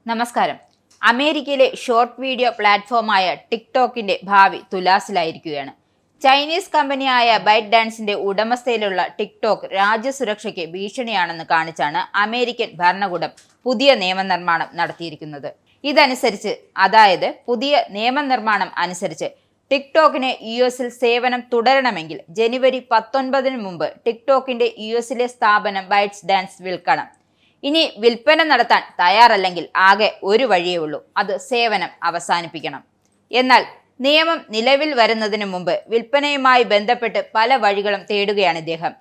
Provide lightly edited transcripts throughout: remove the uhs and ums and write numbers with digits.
നമസ്കാരം. അമേരിക്കയിലെ short video പ്ലാറ്റ്ഫോമായ ടിക്ടോക്കിന്റെ ഭാവി തുലാസിലായിരിക്കുകയാണ്. ചൈനീസ് കമ്പനിയായ ബൈറ്റ് ഡാൻസിന്റെ ഉടമസ്ഥയിലുള്ള ടിക്ടോക്ക് രാജ്യസുരക്ഷയ്ക്ക് ഭീഷണിയാണെന്ന് കാണിച്ചാണ് അമേരിക്കൻ ഭരണകൂടം പുതിയ നിയമനിർമ്മാണം നടത്തിയിരിക്കുന്നത്. പുതിയ നിയമനിർമ്മാണം അനുസരിച്ച് ടിക്ടോക്കിന് യുഎസിൽ സേവനം തുടരണമെങ്കിൽ ജനുവരി 19 മുമ്പ് ടിക്ടോക്കിന്റെ യുഎസിലെ സ്ഥാപനം ബൈറ്റ്സ് ഡാൻസ് വിൽക്കണം. ഇനി വിൽപ്പന നടത്താൻ തയ്യാറല്ലെങ്കിൽ ആകെ ഒരു വഴിയേ ഉള്ളൂ, അത് സേവനം അവസാനിപ്പിക്കണം. എന്നാൽ നിയമം നിലവിൽ വരുന്നതിന് മുമ്പ് വിൽപ്പനയുമായി ബന്ധപ്പെട്ട് പല വഴികളും തേടുകയാണ് ഇദ്ദേഹം.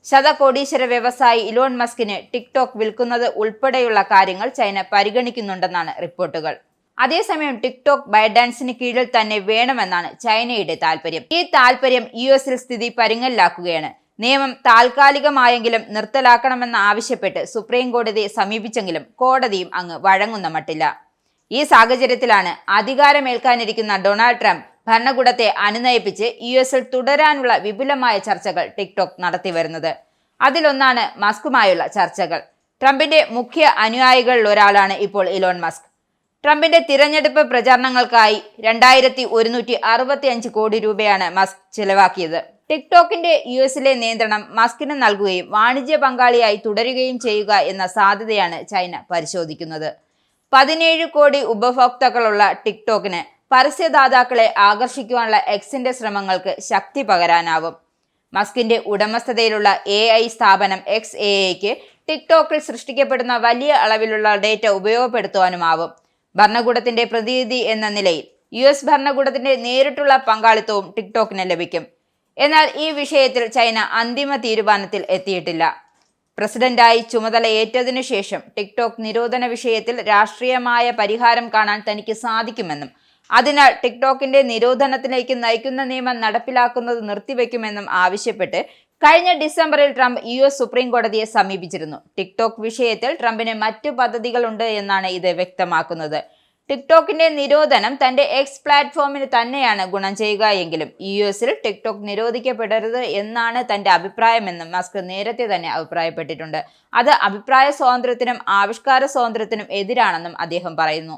ശതകോടീശ്വര വ്യവസായി ഇലോൺ മസ്കിന് ടിക്ടോക്ക് വിൽക്കുന്നത് ഉൾപ്പെടെയുള്ള കാര്യങ്ങൾ ചൈന പരിഗണിക്കുന്നുണ്ടെന്നാണ് റിപ്പോർട്ടുകൾ. അതേസമയം ടിക്ടോക്ക് ബൈഡാൻസിന് കീഴിൽ തന്നെ വേണമെന്നാണ് ചൈനയുടെ താല്പര്യം. ഈ താല്പര്യം യുഎസിൽ സ്ഥിതി പരുങ്ങലിലാക്കുകയാണ്. നിയമം താൽക്കാലികമായെങ്കിലും നിർത്തലാക്കണമെന്ന് ആവശ്യപ്പെട്ട് സുപ്രീം കോടതിയെ സമീപിച്ചെങ്കിലും കോടതിയും അങ്ങ് വഴങ്ങുന്ന മട്ടില്ല. ഈ സാഹചര്യത്തിലാണ് അധികാരമേൽക്കാനിരിക്കുന്ന ഡൊണാൾഡ് ട്രംപ് ഭരണകൂടത്തെ അനുനയിപ്പിച്ച് യുഎസിൽ തുടരാനുള്ള വിപുലമായ ചർച്ചകൾ ടിക്ടോക്ക് നടത്തി വരുന്നത്. അതിലൊന്നാണ് മസ്കുമായുള്ള ചർച്ചകൾ. ട്രംപിന്റെ മുഖ്യ അനുയായികളിൽ ഒരാളാണ് ഇപ്പോൾ ഇലോൺ മസ്ക്. ട്രംപിന്റെ തിരഞ്ഞെടുപ്പ് പ്രചാരണങ്ങൾക്കായി 2165 കോടി രൂപയാണ് മസ്ക് ചിലവാക്കിയത്. ടിക്ടോക്കിന്റെ യുഎസിലെ നിയന്ത്രണം മസ്കിന് നൽകുകയും വാണിജ്യ പങ്കാളിയായി തുടരുകയും ചെയ്യുക എന്ന സാധ്യതയാണ് ചൈന പരിശോധിക്കുന്നത്. 17 കോടി ഉപഭോക്താക്കളുള്ള ടിക്ടോക്കിന് പരസ്യദാതാക്കളെ ആകർഷിക്കുവാനുള്ള എക്സിന്റെ ശ്രമങ്ങൾക്ക് ശക്തി പകരാനാവും. മസ്കിന്റെ ഉടമസ്ഥതയിലുള്ള AI സ്ഥാപനം XAIക്ക് ടിക്ടോക്കിൽ സൃഷ്ടിക്കപ്പെടുന്ന വലിയ അളവിലുള്ള ഡേറ്റ ഉപയോഗപ്പെടുത്തുവാനുമാവും. ഭരണകൂടത്തിന്റെ പ്രതിനിധി എന്ന നിലയിൽ US ഭരണകൂടത്തിന്റെ നേരിട്ടുള്ള പങ്കാളിത്തവും ടിക്ടോക്കിന് ലഭിക്കും. എന്നാൽ ഈ വിഷയത്തിൽ ചൈന അന്തിമ തീരുമാനത്തിൽ എത്തിയിട്ടില്ല. പ്രസിഡന്റായി ചുമതലയേറ്റതിനു ശേഷം ടിക്ടോക്ക് നിരോധന വിഷയത്തിൽ രാഷ്ട്രീയമായ പരിഹാരം കാണാൻ തനിക്ക് സാധിക്കുമെന്നും അതിനാൽ ടിക്ടോക്കിന്റെ നിരോധനത്തിലേക്ക് നയിക്കുന്ന നിയമം നടപ്പിലാക്കുന്നത് നിർത്തിവെക്കുമെന്നും ആവശ്യപ്പെട്ട് കഴിഞ്ഞ ഡിസംബറിൽ ട്രംപ് US സുപ്രീം കോടതിയെ സമീപിച്ചിരുന്നു. ടിക്ടോക്ക് വിഷയത്തിൽ ട്രംപിന് മറ്റു പദ്ധതികളുണ്ട് എന്നാണ് ഇത് വ്യക്തമാക്കുന്നത്. ടിക്ടോക്കിന്റെ നിരോധനം തന്റെ എക്സ് പ്ലാറ്റ്ഫോമിന് തന്നെയാണ് ഗുണം ചെയ്യുക എങ്കിലും യുഎസിൽ ടിക്ടോക്ക് നിരോധിക്കപ്പെടരുത് എന്നാണ് തന്റെ അഭിപ്രായമെന്നും മസ്ക് നേരത്തെ തന്നെ അഭിപ്രായപ്പെട്ടിട്ടുണ്ട്. അത് അഭിപ്രായ സ്വാതന്ത്ര്യത്തിനും ആവിഷ്കാര സ്വാതന്ത്ര്യത്തിനും എതിരാണെന്നും അദ്ദേഹം പറയുന്നു.